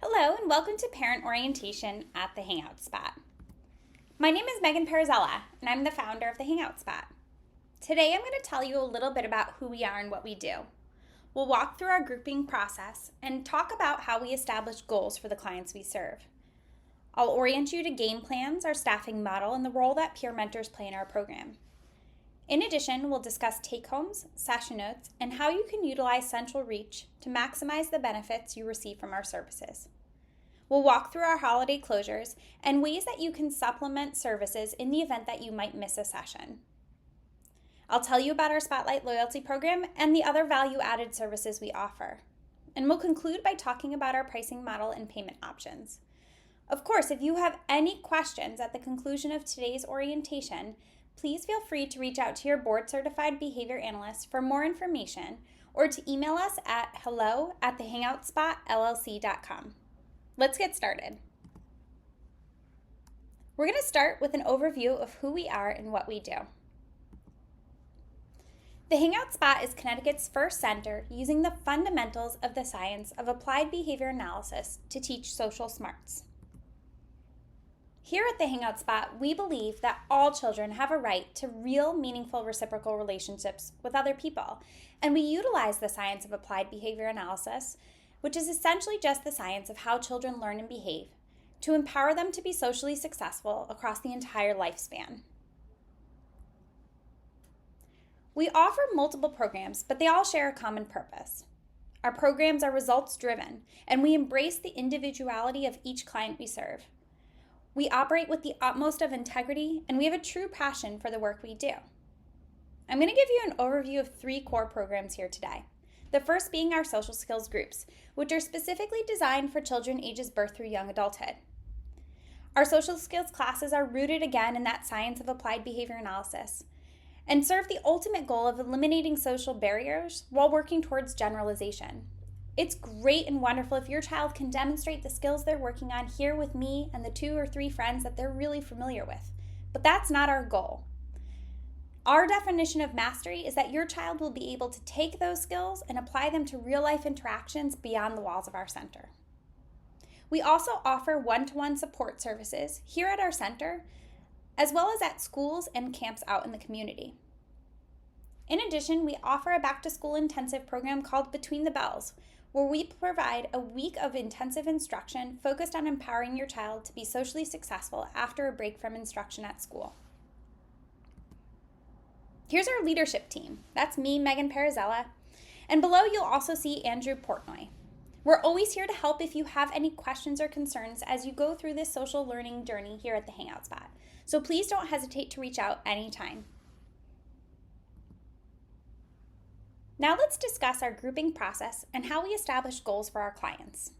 Hello and welcome to Parent Orientation at the Hangout Spot. My name is Megan Parazella and I'm the founder of the Hangout Spot. Today I'm going to tell you a little bit about who we are and what we do. We'll walk through our grouping process and talk about how we establish goals for the clients we serve. I'll orient you to game plans, our staffing model, and the role that peer mentors play in our program. In addition, we'll discuss take-homes, session notes, and how you can utilize Central Reach to maximize the benefits you receive from our services. We'll walk through our holiday closures and ways that you can supplement services in the event that you might miss a session. I'll tell you about our Spotlight Loyalty Program and the other value-added services we offer. And we'll conclude by talking about our pricing model and payment options. Of course, if you have any questions at the conclusion of today's orientation, please feel free to reach out to your board-certified behavior analyst for more information or to email us at hello@thehangoutspotllc.com. Let's get started. We're going to start with an overview of who we are and what we do. The Hangout Spot is Connecticut's first center using the fundamentals of the science of applied behavior analysis to teach social smarts. Here at the Hangout Spot, we believe that all children have a right to real, meaningful reciprocal relationships with other people, and we utilize the science of applied behavior analysis, which is essentially just the science of how children learn and behave, to empower them to be socially successful across the entire lifespan. We offer multiple programs, but they all share a common purpose. Our programs are results-driven, and we embrace the individuality of each client we serve. We operate with the utmost of integrity, and we have a true passion for the work we do. I'm going to give you an overview of 3 core programs here today. The first being our social skills groups, which are specifically designed for children ages birth through young adulthood. Our social skills classes are rooted again in that science of applied behavior analysis and serve the ultimate goal of eliminating social barriers while working towards generalization. It's great and wonderful if your child can demonstrate the skills they're working on here with me and the 2 or 3 friends that they're really familiar with. But that's not our goal. Our definition of mastery is that your child will be able to take those skills and apply them to real-life interactions beyond the walls of our center. We also offer one-to-one support services here at our center, as well as at schools and camps out in the community. In addition, we offer a back-to-school intensive program called Between the Bells, where we provide a week of intensive instruction focused on empowering your child to be socially successful after a break from instruction at school. Here's our leadership team. That's me, Megan Parazella, and below you'll also see Andrew Portnoy. We're always here to help if you have any questions or concerns as you go through this social learning journey here at the Hangout Spot. So please don't hesitate to reach out anytime. Now let's discuss our grouping process and how we establish goals for our clients.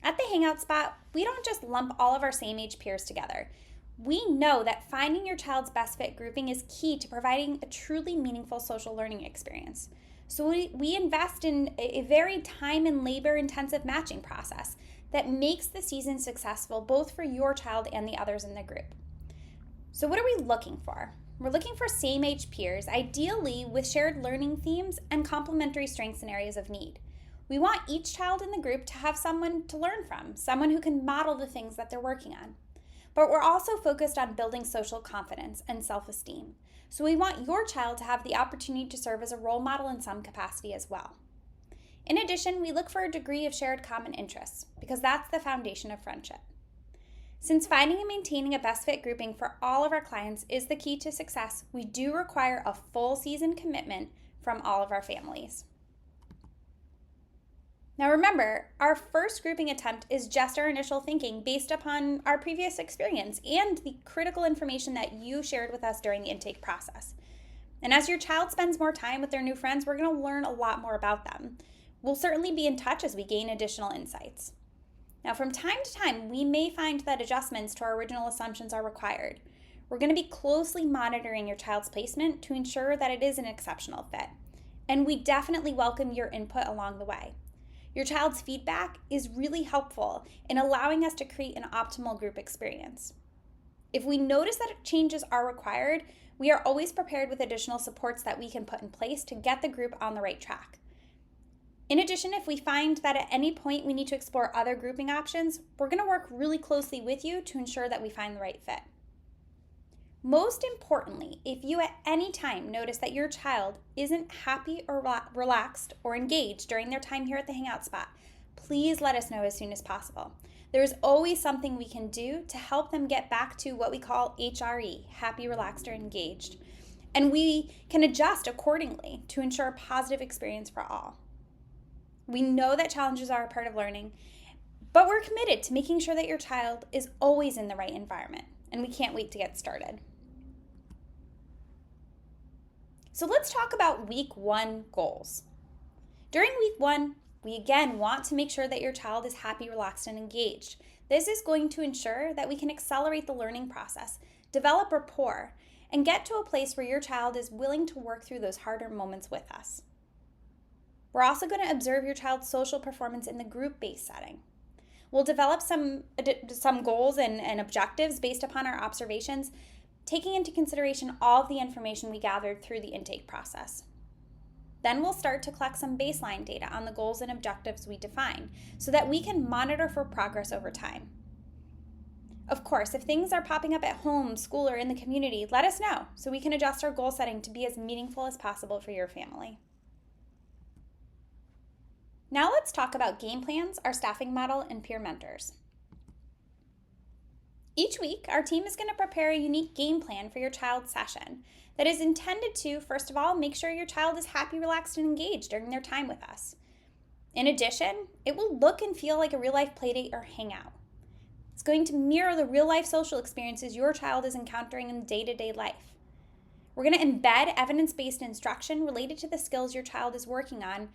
At the Hangout Spot, we don't just lump all of our same age peers together. We know that finding your child's best fit grouping is key to providing a truly meaningful social learning experience. So we invest in a very time and labor intensive matching process that makes the season successful both for your child and the others in the group. So what are we looking for? We're looking for same-age peers, ideally with shared learning themes and complementary strengths and areas of need. We want each child in the group to have someone to learn from, someone who can model the things that they're working on. But we're also focused on building social confidence and self-esteem. So we want your child to have the opportunity to serve as a role model in some capacity as well. In addition, we look for a degree of shared common interests, because that's the foundation of friendship. Since finding and maintaining a best fit grouping for all of our clients is the key to success, we do require a full season commitment from all of our families. Now remember, our first grouping attempt is just our initial thinking based upon our previous experience and the critical information that you shared with us during the intake process. And as your child spends more time with their new friends, we're going to learn a lot more about them. We'll certainly be in touch as we gain additional insights. Now, from time to time, we may find that adjustments to our original assumptions are required. We're going to be closely monitoring your child's placement to ensure that it is an exceptional fit. And we definitely welcome your input along the way. Your child's feedback is really helpful in allowing us to create an optimal group experience. If we notice that changes are required, we are always prepared with additional supports that we can put in place to get the group on the right track. In addition, if we find that at any point we need to explore other grouping options, we're going to work really closely with you to ensure that we find the right fit. Most importantly, if you at any time notice that your child isn't happy or relaxed or engaged during their time here at the Hangout spot, please let us know as soon as possible. There is always something we can do to help them get back to what we call HRE, happy, relaxed, or engaged. And we can adjust accordingly to ensure a positive experience for all. We know that challenges are a part of learning, but we're committed to making sure that your child is always in the right environment, and we can't wait to get started. So let's talk about week 1 goals. During week 1, we again want to make sure that your child is happy, relaxed, and engaged. This is going to ensure that we can accelerate the learning process, develop rapport, and get to a place where your child is willing to work through those harder moments with us. We're also going to observe your child's social performance in the group-based setting. We'll develop some goals and objectives based upon our observations, taking into consideration all of the information we gathered through the intake process. Then we'll start to collect some baseline data on the goals and objectives we define so that we can monitor for progress over time. Of course, if things are popping up at home, school, or in the community, let us know so we can adjust our goal setting to be as meaningful as possible for your family. Now let's talk about game plans, our staffing model, and peer mentors. Each week, our team is going to prepare a unique game plan for your child's session that is intended to, first of all, make sure your child is happy, relaxed, and engaged during their time with us. In addition, it will look and feel like a real-life playdate or hangout. It's going to mirror the real-life social experiences your child is encountering in day-to-day life. We're going to embed evidence-based instruction related to the skills your child is working on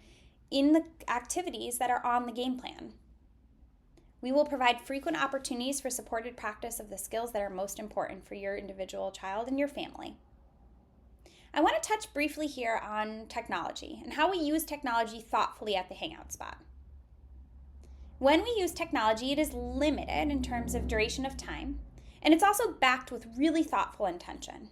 in the activities that are on the game plan. We will provide frequent opportunities for supported practice of the skills that are most important for your individual child and your family. I want to touch briefly here on technology and how we use technology thoughtfully at the Hangout spot. When we use technology, it is limited in terms of duration of time, and it's also backed with really thoughtful intention.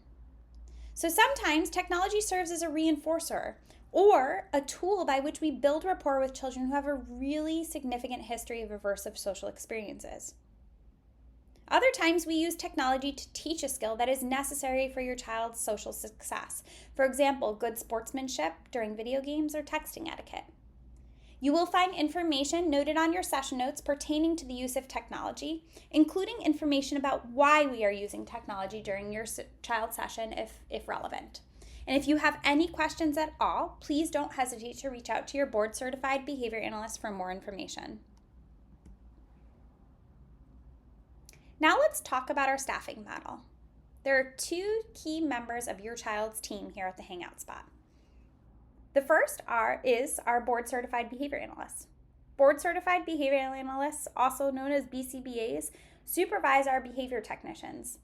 So sometimes technology serves as a reinforcer or a tool by which we build rapport with children who have a really significant history of aversive social experiences. Other times we use technology to teach a skill that is necessary for your child's social success. For example, good sportsmanship during video games or texting etiquette. You will find information noted on your session notes pertaining to the use of technology, including information about why we are using technology during your child's session if relevant. And if you have any questions at all, please don't hesitate to reach out to your board-certified behavior analyst for more information. Now let's talk about our staffing model. There are 2 key members of your child's team here at the Hangout spot. The first is our board-certified behavior analyst. Board-certified behavior analysts, also known as BCBAs, supervise our behavior technicians.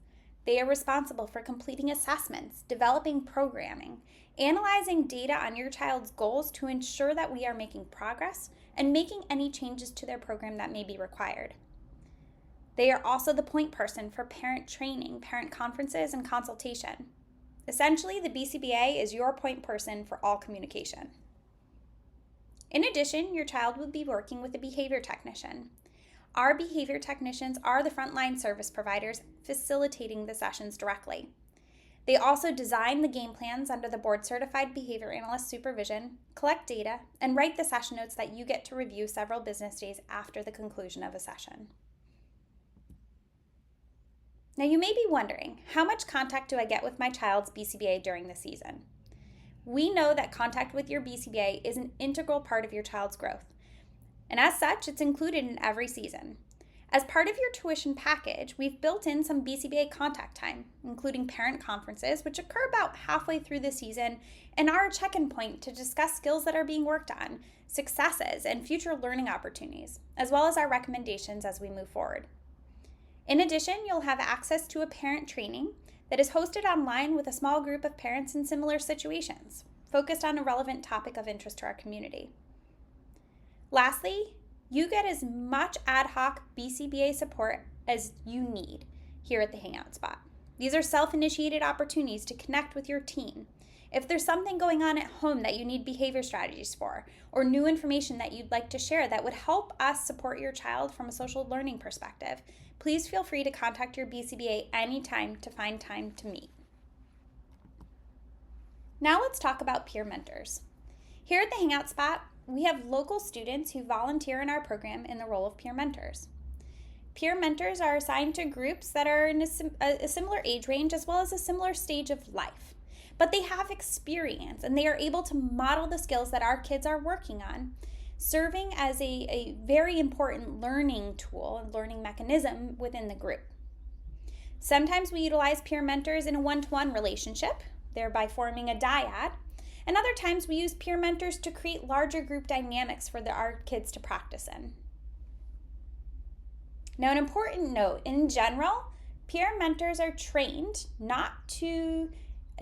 They are responsible for completing assessments, developing programming, analyzing data on your child's goals to ensure that we are making progress, and making any changes to their program that may be required. They are also the point person for parent training, parent conferences, and consultation. Essentially, the BCBA is your point person for all communication. In addition, your child will be working with a behavior technician. Our behavior technicians are the frontline service providers facilitating the sessions directly. They also design the game plans under the board-certified behavior analyst supervision, collect data, and write the session notes that you get to review several business days after the conclusion of a session. Now you may be wondering, how much contact do I get with my child's BCBA during the season? We know that contact with your BCBA is an integral part of your child's growth. And as such, it's included in every season. As part of your tuition package, we've built in some BCBA contact time, including parent conferences, which occur about halfway through the season, and are a check-in point to discuss skills that are being worked on, successes, and future learning opportunities, as well as our recommendations as we move forward. In addition, you'll have access to a parent training that is hosted online with a small group of parents in similar situations, focused on a relevant topic of interest to our community. Lastly, you get as much ad hoc BCBA support as you need here at the Hangout spot. These are self-initiated opportunities to connect with your team, If there's something going on at home that you need behavior strategies for, or new information that you'd like to share that would help us support your child from a social learning perspective, please feel free to contact your BCBA anytime to find time to meet. Now let's talk about peer mentors. Here at the Hangout Spot, we have local students who volunteer in our program in the role of peer mentors. Peer mentors are assigned to groups that are in a similar age range as well as a similar stage of life. But they have experience and they are able to model the skills that our kids are working on, serving as a very important learning tool and learning mechanism within the group. Sometimes we utilize peer mentors in a one-to-one relationship, thereby forming a dyad, and other times we use peer mentors to create larger group dynamics for our kids to practice in. Now, an important note, in general, peer mentors are trained not to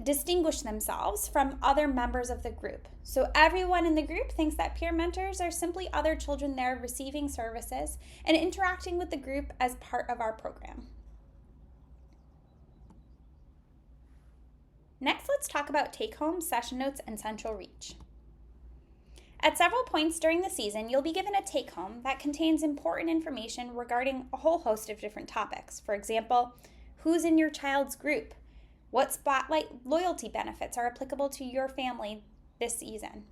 distinguish themselves from other members of the group. So everyone in the group thinks that peer mentors are simply other children there receiving services and interacting with the group as part of our program. Next, let's talk about take-home, session notes, and central reach. At several points during the season, you'll be given a take-home that contains important information regarding a whole host of different topics. For example, who's in your child's group? What Spotlight loyalty benefits are applicable to your family this season?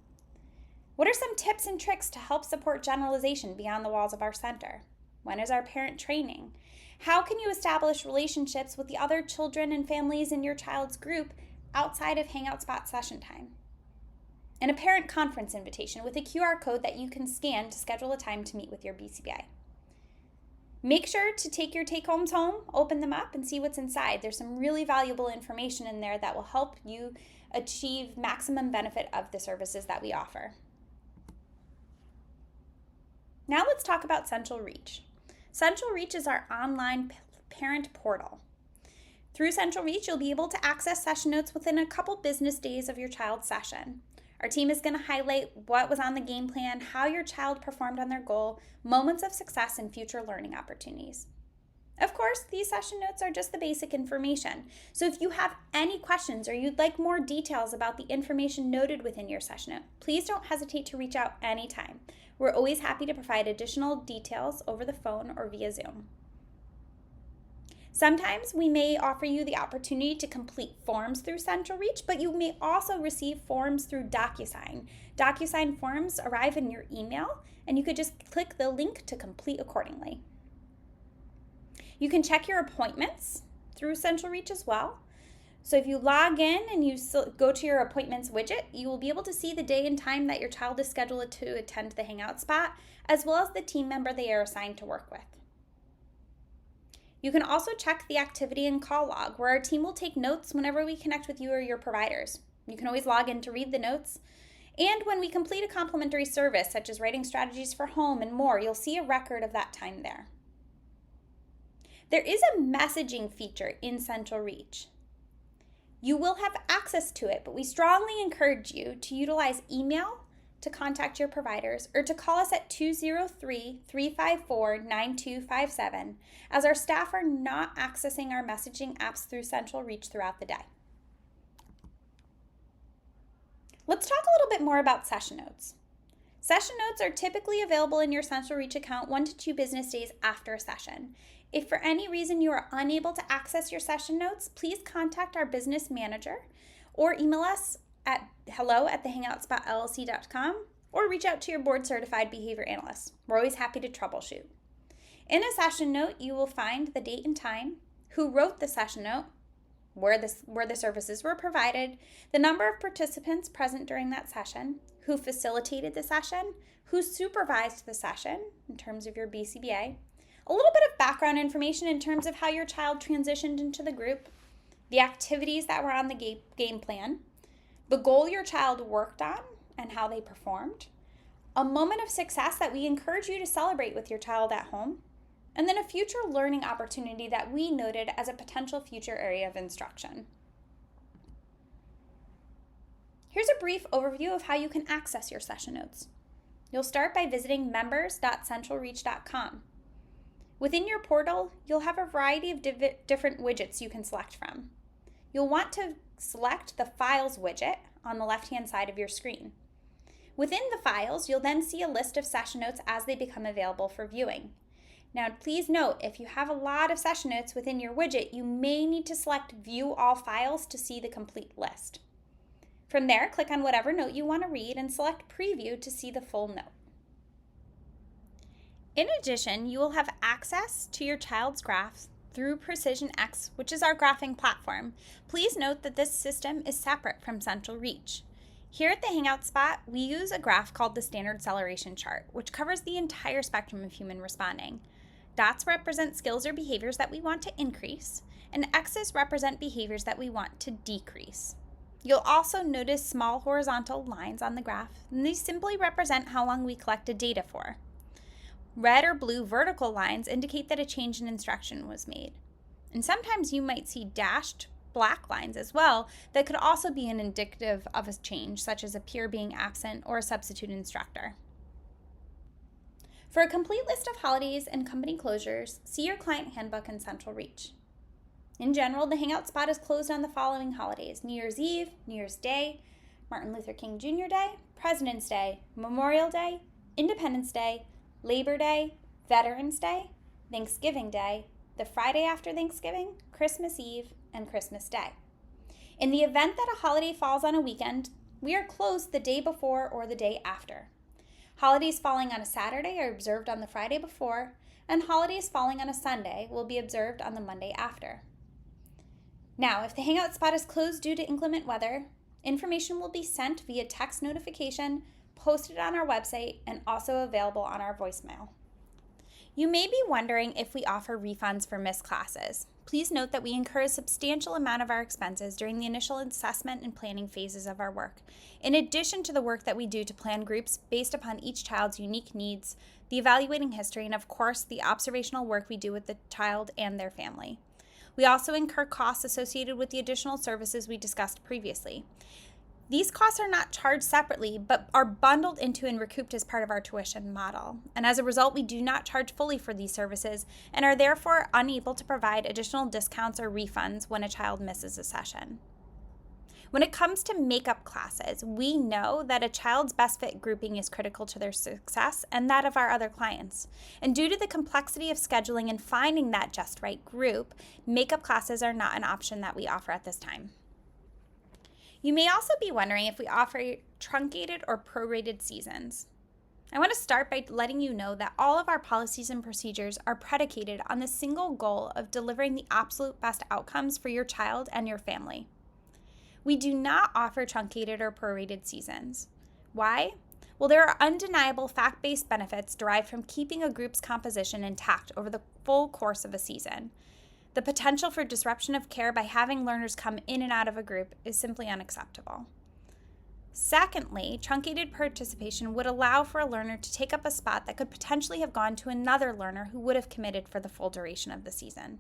What are some tips and tricks to help support generalization beyond the walls of our center? When is our parent training? How can you establish relationships with the other children and families in your child's group outside of Hangout Spot session time? And a parent conference invitation with a QR code that you can scan to schedule a time to meet with your BCBA. Make sure to take your take-homes home, open them up, and see what's inside. There's some really valuable information in there that will help you achieve maximum benefit of the services that we offer. Now let's talk about Central Reach. Central Reach is our online parent portal. Through Central Reach, you'll be able to access session notes within a couple business days of your child's session. Our team is going to highlight what was on the game plan, how your child performed on their goal, moments of success, and future learning opportunities. Of course, these session notes are just the basic information. So if you have any questions or you'd like more details about the information noted within your session note, please don't hesitate to reach out anytime. We're always happy to provide additional details over the phone or via Zoom. Sometimes we may offer you the opportunity to complete forms through Central Reach, but you may also receive forms through DocuSign. DocuSign forms arrive in your email, and you could just click the link to complete accordingly. You can check your appointments through Central Reach as well. So if you log in and you go to your appointments widget, you will be able to see the day and time that your child is scheduled to attend the Hangout Spot, as well as the team member they are assigned to work with. You can also check the activity and call log, where our team will take notes whenever we connect with you or your providers. You can always log in to read the notes. And when we complete a complimentary service, such as writing strategies for home and more, you'll see a record of that time there. There is a messaging feature in Central Reach. You will have access to it, but we strongly encourage you to utilize email to contact your providers or to call us at 203-354-9257, as our staff are not accessing our messaging apps through Central Reach throughout the day. Let's talk a little bit more about session notes. Session notes are typically available in your Central Reach account 1 to 2 business days after a session. If for any reason you are unable to access your session notes, please contact our business manager or email us at hello@thehangoutspotllc.com or reach out to your board-certified behavior analyst. We're always happy to troubleshoot. In a session note, you will find the date and time, who wrote the session note, where the services were provided, the number of participants present during that session, who facilitated the session, who supervised the session in terms of your BCBA, a little bit of background information in terms of how your child transitioned into the group, the activities that were on the game plan, the goal your child worked on and how they performed, a moment of success that we encourage you to celebrate with your child at home, and then a future learning opportunity that we noted as a potential future area of instruction. Here's a brief overview of how you can access your session notes. You'll start by visiting members.centralreach.com. Within your portal, you'll have a variety of different widgets you can select from. You'll want to select the Files widget on the left-hand side of your screen. Within the files, you'll then see a list of session notes as they become available for viewing. Now, please note, if you have a lot of session notes within your widget, you may need to select View All Files to see the complete list. From there, click on whatever note you want to read and select Preview to see the full note. In addition, you will have access to your child's graphs through PrecisionX, which is our graphing platform. Please note that this system is separate from Central Reach. Here at the Hangout spot, we use a graph called the Standard Acceleration Chart, which covers the entire spectrum of human responding. Dots represent skills or behaviors that we want to increase, and X's represent behaviors that we want to decrease. You'll also notice small horizontal lines on the graph, and these simply represent how long we collected data for. Red or blue vertical lines indicate that a change in instruction was made. And sometimes you might see dashed black lines as well that could also be an indicative of a change, such as a peer being absent or a substitute instructor. For a complete list of holidays and company closures, see your client handbook in Central Reach. In general, the Hangout spot is closed on the following holidays: New Year's Eve, New Year's Day, Martin Luther King Jr. Day, President's Day, Memorial Day, Independence Day, Labor Day, Veterans Day, Thanksgiving Day, the Friday after Thanksgiving, Christmas Eve, and Christmas Day. In the event that a holiday falls on a weekend, we are closed the day before or the day after. Holidays falling on a Saturday are observed on the Friday before, and holidays falling on a Sunday will be observed on the Monday after. Now, if the Hangout spot is closed due to inclement weather, information will be sent via text notification, posted on our website, and also available on our voicemail. You may be wondering if we offer refunds for missed classes. Please note that we incur a substantial amount of our expenses during the initial assessment and planning phases of our work, in addition to the work that we do to plan groups based upon each child's unique needs, the evaluating history, and of course, the observational work we do with the child and their family. We also incur costs associated with the additional services we discussed previously. These costs are not charged separately, but are bundled into and recouped as part of our tuition model. And as a result, we do not charge fully for these services and are therefore unable to provide additional discounts or refunds when a child misses a session. When it comes to makeup classes, we know that a child's best fit grouping is critical to their success and that of our other clients. And due to the complexity of scheduling and finding that just right group, makeup classes are not an option that we offer at this time. You may also be wondering if we offer truncated or prorated seasons. I want to start by letting you know that all of our policies and procedures are predicated on the single goal of delivering the absolute best outcomes for your child and your family. We do not offer truncated or prorated seasons. Why? Well, there are undeniable fact-based benefits derived from keeping a group's composition intact over the full course of a season. The potential for disruption of care by having learners come in and out of a group is simply unacceptable. Secondly, truncated participation would allow for a learner to take up a spot that could potentially have gone to another learner who would have committed for the full duration of the season.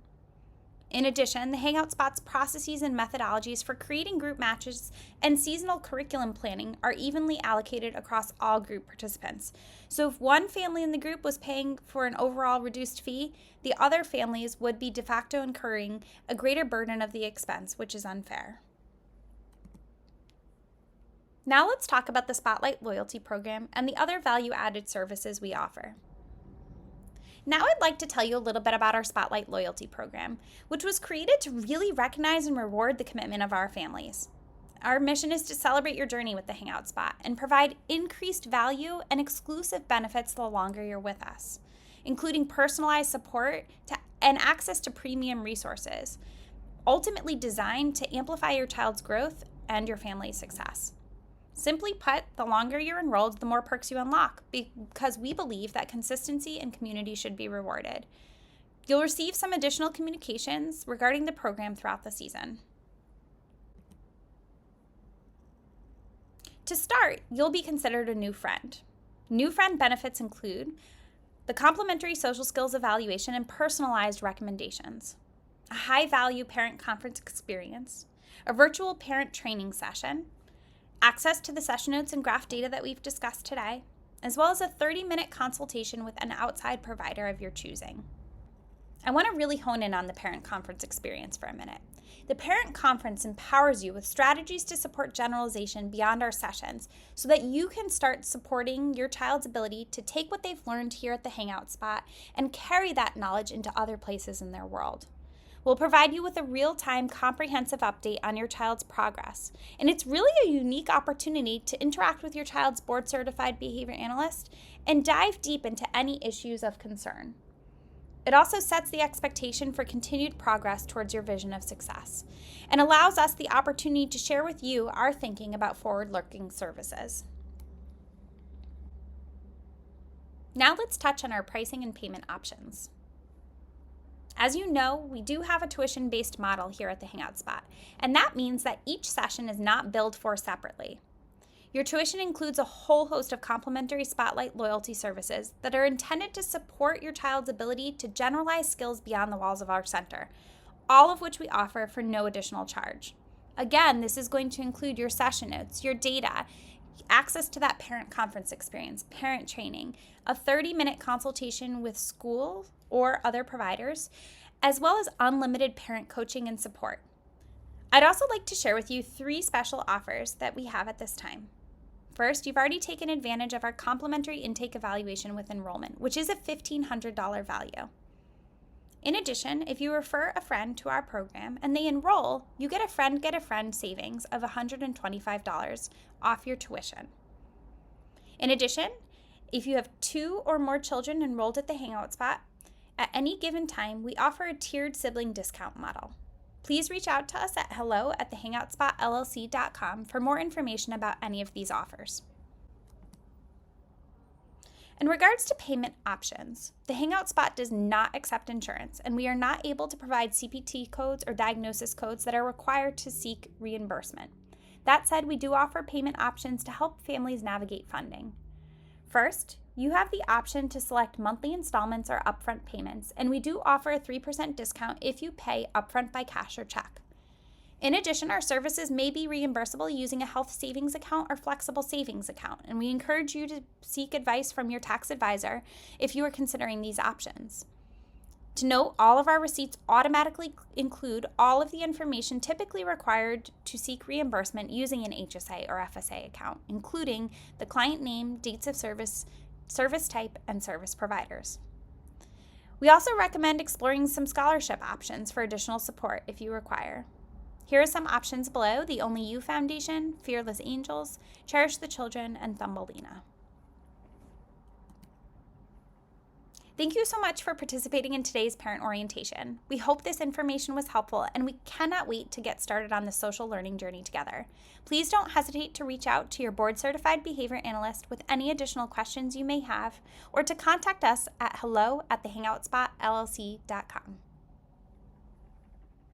In addition, the Hangout spot's processes and methodologies for creating group matches and seasonal curriculum planning are evenly allocated across all group participants. So if one family in the group was paying for an overall reduced fee, the other families would be de facto incurring a greater burden of the expense, which is unfair. Now let's talk about the Spotlight Loyalty Program and the other value-added services we offer. Now I'd like to tell you a little bit about our Spotlight Loyalty Program, which was created to really recognize and reward the commitment of our families. Our mission is to celebrate your journey with the Hangout Spot and provide increased value and exclusive benefits the longer you're with us, including personalized support and access to premium resources, ultimately designed to amplify your child's growth and your family's success. Simply put, the longer you're enrolled, the more perks you unlock, because we believe that consistency and community should be rewarded. You'll receive some additional communications regarding the program throughout the season. To start, you'll be considered a new friend. New friend benefits include the complimentary social skills evaluation and personalized recommendations, a high-value parent conference experience, a virtual parent training session, access to the session notes and graph data that we've discussed today, as well as a 30-minute consultation with an outside provider of your choosing. I want to really hone in on the parent conference experience for a minute. The Parent Conference empowers you with strategies to support generalization beyond our sessions so that you can start supporting your child's ability to take what they've learned here at the Hangout spot and carry that knowledge into other places in their world. We'll provide you with a real-time comprehensive update on your child's progress, and it's really a unique opportunity to interact with your child's board-certified behavior analyst and dive deep into any issues of concern. It also sets the expectation for continued progress towards your vision of success and allows us the opportunity to share with you our thinking about forward-looking services. Now let's touch on our pricing and payment options. As you know, we do have a tuition-based model here at the Hangout Spot, and that means that each session is not billed for separately. Your tuition includes a whole host of complimentary Spotlight loyalty services that are intended to support your child's ability to generalize skills beyond the walls of our center, all of which we offer for no additional charge. Again, this is going to include your session notes, your data, access to that parent conference experience, parent training, a 30-minute consultation with school or other providers, as well as unlimited parent coaching and support. I'd also like to share with you 3 special offers that we have at this time. First, you've already taken advantage of our complimentary intake evaluation with enrollment, which is a $1,500 value. In addition, if you refer a friend to our program and they enroll, you get a friend savings of $125 off your tuition. In addition, if you have 2 or more children enrolled at the Hangout Spot, at any given time, we offer a tiered sibling discount model. Please reach out to us at hello@thehangoutspotllc.com for more information about any of these offers. In regards to payment options, the Hangout Spot does not accept insurance, and we are not able to provide CPT codes or diagnosis codes that are required to seek reimbursement. That said, we do offer payment options to help families navigate funding. First, you have the option to select monthly installments or upfront payments, and we do offer a 3% discount if you pay upfront by cash or check. In addition, our services may be reimbursable using a health savings account or flexible savings account, and we encourage you to seek advice from your tax advisor if you are considering these options. To note, all of our receipts automatically include all of the information typically required to seek reimbursement using an HSA or FSA account, including the client name, dates of service, service type, and service providers. We also recommend exploring some scholarship options for additional support if you require. Here are some options below: the Only You Foundation, Fearless Angels, Cherish the Children, and Thumbelina. Thank you so much for participating in today's parent orientation. We hope this information was helpful, and we cannot wait to get started on the social learning journey together. Please don't hesitate to reach out to your board-certified behavior analyst with any additional questions you may have, or to contact us at hello@thehangoutspotllc.com.